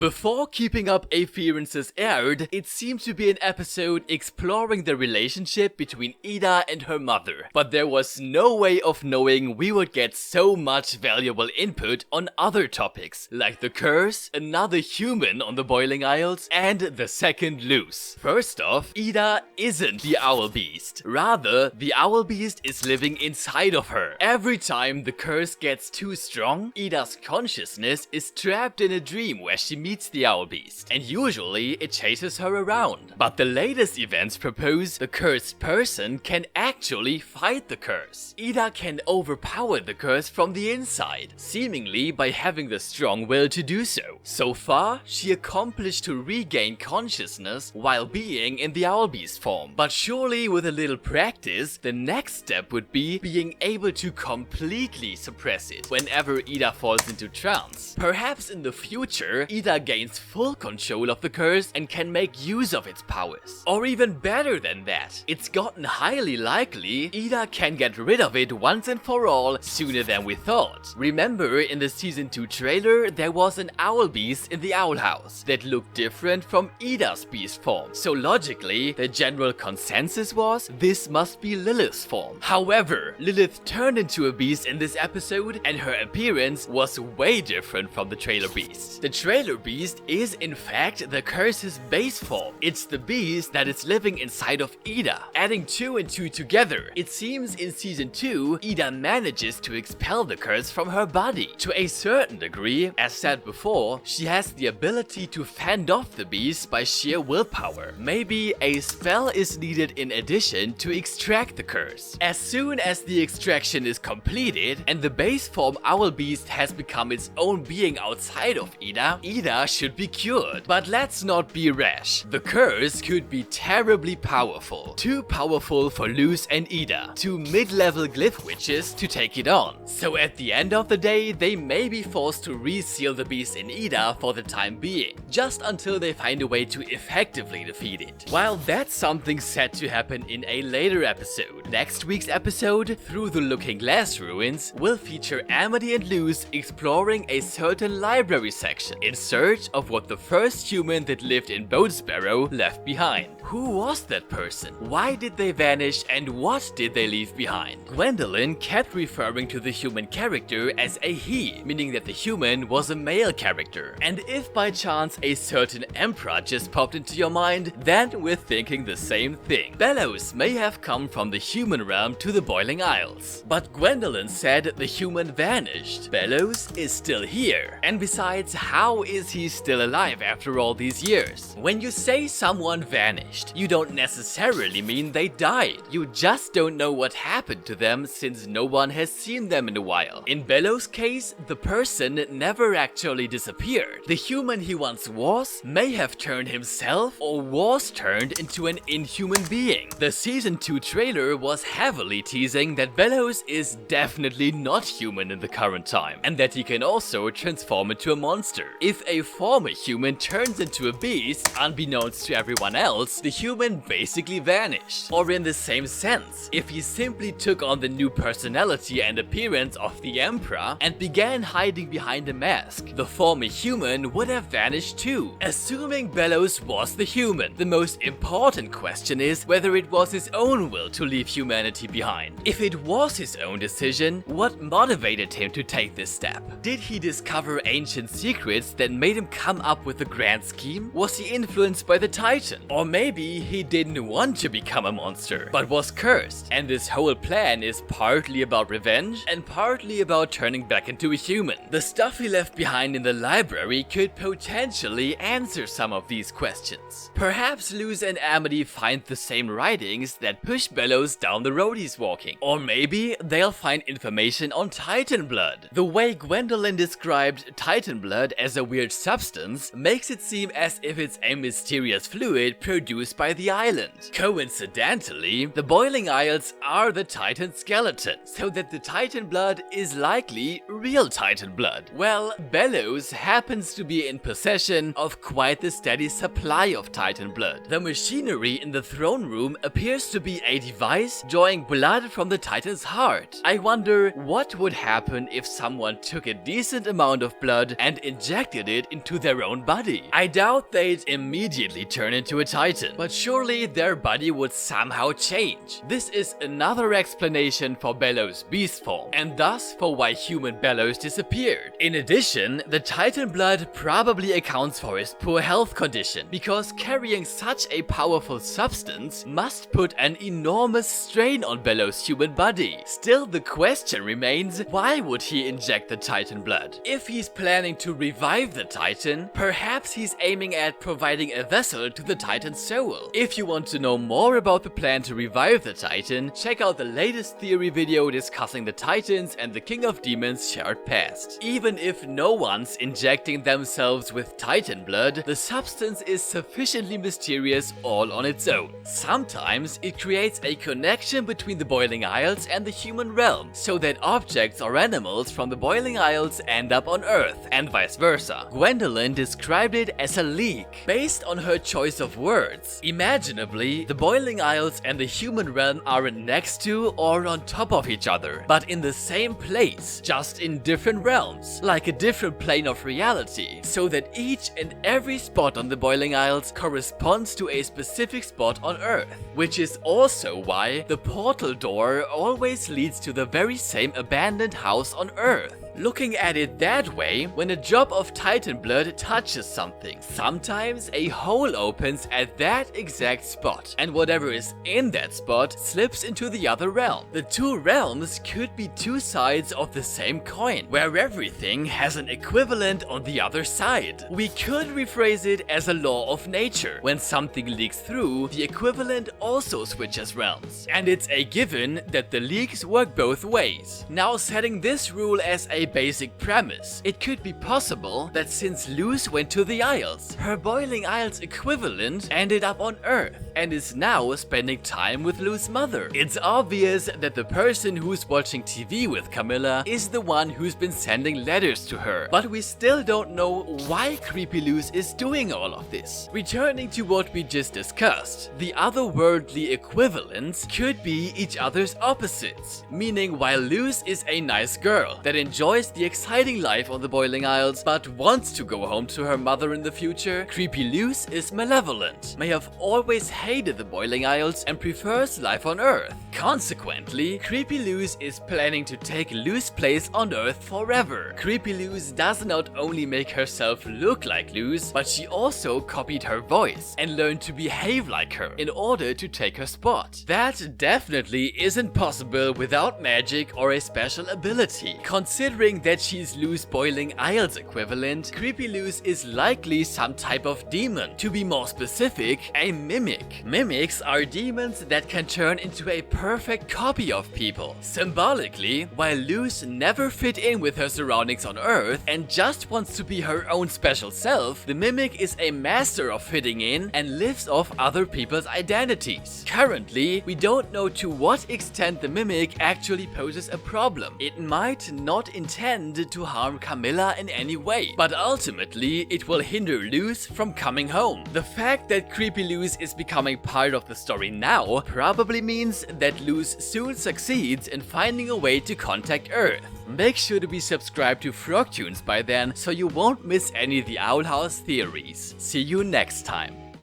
Before Keeping Up A-fear-ances aired, it seemed to be an episode exploring the relationship between Ida and her mother, but there was no way of knowing we would get so much valuable input on other topics, like the curse, another human on the Boiling Isles, and the second loose. First off, Ida isn't the owl beast. Rather, the owl beast is living inside of her. Every time the curse gets too strong, Ida's consciousness is trapped in a dream where she meets the owl beast, and usually it chases her around. But the latest events propose the cursed person can actually fight the curse. Ida can overpower the curse from the inside, seemingly by having the strong will to do so. So far, she accomplished to regain consciousness while being in the owl beast form. But surely with a little practice, the next step would be being able to completely suppress it whenever Ida falls into trance. Perhaps in the future, Ida gains full control of the curse and can make use of its powers. Or even better than that, it's gotten highly likely Ida can get rid of it once and for all sooner than we thought. Remember, in the season 2 trailer, there was an owl beast in the owl house that looked different from Ida's beast form. So logically, the general consensus was this must be Lilith's form. However, Lilith turned into a beast in this episode and her appearance was way different from the trailer beast. The trailer beast is in fact the curse's base form. It's the beast that is living inside of Ida. Adding 2 and 2 together, it seems in season 2, Ida manages to expel the curse from her body. To a certain degree, as said before, she has the ability to fend off the beast by sheer willpower. Maybe a spell is needed in addition to extract the curse. As soon as the extraction is completed and the base form owl beast has become its own being outside of Ida should be cured. But let's not be rash. The curse could be terribly powerful. Too powerful for Luz and Ida, 2 mid-level glyph witches to take it on. So at the end of the day, they may be forced to reseal the beast in Ida for the time being, just until they find a way to effectively defeat it. While that's something set to happen in a later episode. Next week's episode, Through the Looking Glass Ruins, will feature Amity and Luz exploring a certain library section in search of what the first human that lived in Boatsparrow left behind. Who was that person? Why did they vanish and what did they leave behind? Gwendolyn kept referring to the human character as a he, meaning that the human was a male character. And if by chance a certain emperor just popped into your mind, then we're thinking the same thing. Belos may have come from the human realm to the Boiling Isles. But Gwendolyn said the human vanished. Belos is still here. And besides, how is he still alive after all these years? When you say someone vanished, you don't necessarily mean they died. You just don't know what happened to them since no one has seen them in a while. In Belos' case, the person never actually disappeared. The human he once was may have turned himself or was turned into an inhuman being. The season 2 trailer was heavily teasing that Belos is definitely not human in the current time, and that he can also transform into a monster. If a former human turns into a beast, unbeknownst to everyone else, the human basically vanished. Or in the same sense, if he simply took on the new personality and appearance of the Emperor and began hiding behind a mask, the former human would have vanished too. Assuming Belos was the human, the most important question is whether it was his own will to leave humanity behind. If it was his own decision, what motivated him to take this step? Did he discover ancient secrets that made him come up with a grand scheme? Was he influenced by the Titan? Or maybe he didn't want to become a monster, but was cursed, and this whole plan is partly about revenge and partly about turning back into a human. The stuff he left behind in the library could potentially answer some of these questions. Perhaps Luz and Amity find the same writings that push Belos down the road he's walking. Or maybe they'll find information on Titan blood. The way Gwendolyn described Titan blood as a weird substance makes it seem as if it's a mysterious fluid produced by the island. Coincidentally, the Boiling Isles are the Titan skeleton, so that the Titan blood is likely real Titan blood. Well, Belos happens to be in possession of quite the steady supply of Titan blood. The machinery in the throne room appears to be a device veins, drawing blood from the Titan's heart. I wonder what would happen if someone took a decent amount of blood and injected it into their own body. I doubt they'd immediately turn into a Titan, but surely their body would somehow change. This is another explanation for Belos' beast form, and thus for why human Belos disappeared. In addition, the Titan blood probably accounts for his poor health condition, because carrying such a powerful substance must put an enormous strain on Belos' human body. Still, the question remains, why would he inject the Titan blood? If he's planning to revive the Titan, perhaps he's aiming at providing a vessel to the Titan's soul. If you want to know more about the plan to revive the Titan, check out the latest theory video discussing the Titans and the King of Demons' shared past. Even if no one's injecting themselves with Titan blood, the substance is sufficiently mysterious all on its own. Sometimes it creates a connection between the Boiling Isles and the human realm, so that objects or animals from the Boiling Isles end up on Earth, and vice versa. Gwendolyn described it as a leak, based on her choice of words. Imaginably, the Boiling Isles and the human realm aren't next to or on top of each other, but in the same place, just in different realms, like a different plane of reality, so that each and every spot on the Boiling Isles corresponds to a specific spot on Earth, which is also why the portal door always leads to the very same abandoned house on Earth. Looking at it that way, when a drop of Titan blood touches something, sometimes a hole opens at that exact spot, and whatever is in that spot slips into the other realm. The two realms could be two sides of the same coin, where everything has an equivalent on the other side. We could rephrase it as a law of nature. When something leaks through, the equivalent also switches realms, and it's a given that the leaks work both ways. Now, setting this rule as a basic premise, it could be possible that since Luz went to the Isles, her Boiling Isles equivalent ended up on Earth and is now spending time with Luz's mother. It's obvious that the person who's watching TV with Camilla is the one who's been sending letters to her, but we still don't know why Creepy Luz is doing all of this. Returning to what we just discussed, the otherworldly equivalents could be each other's opposites, meaning while Luz is a nice girl that enjoys the exciting life on the Boiling Isles but wants to go home to her mother in the future, Creepy Luz is malevolent, may have always hated the Boiling Isles and prefers life on Earth. Consequently, Creepy Luz is planning to take Luz's place on Earth forever. Creepy Luz does not only make herself look like Luz, but she also copied her voice and learned to behave like her in order to take her spot. That definitely isn't possible without magic or a special ability. Considering that she's Luz's Boiling Isles equivalent, Creepy Luz is likely some type of demon. To be more specific, a mimic. Mimics are demons that can turn into a perfect copy of people. Symbolically, while Luz never fit in with her surroundings on Earth and just wants to be her own special self, the mimic is a master of fitting in and lives off other people's identities. Currently, we don't know to what extent the mimic actually poses a problem. It might not intend to harm Camilla in any way, but ultimately it will hinder Luz from coming home. The fact that Creepy Luz is becoming part of the story now probably means that Luz soon succeeds in finding a way to contact Earth. Make sure to be subscribed to FrogTunes by then so you won't miss any of the Owl House theories. See you next time.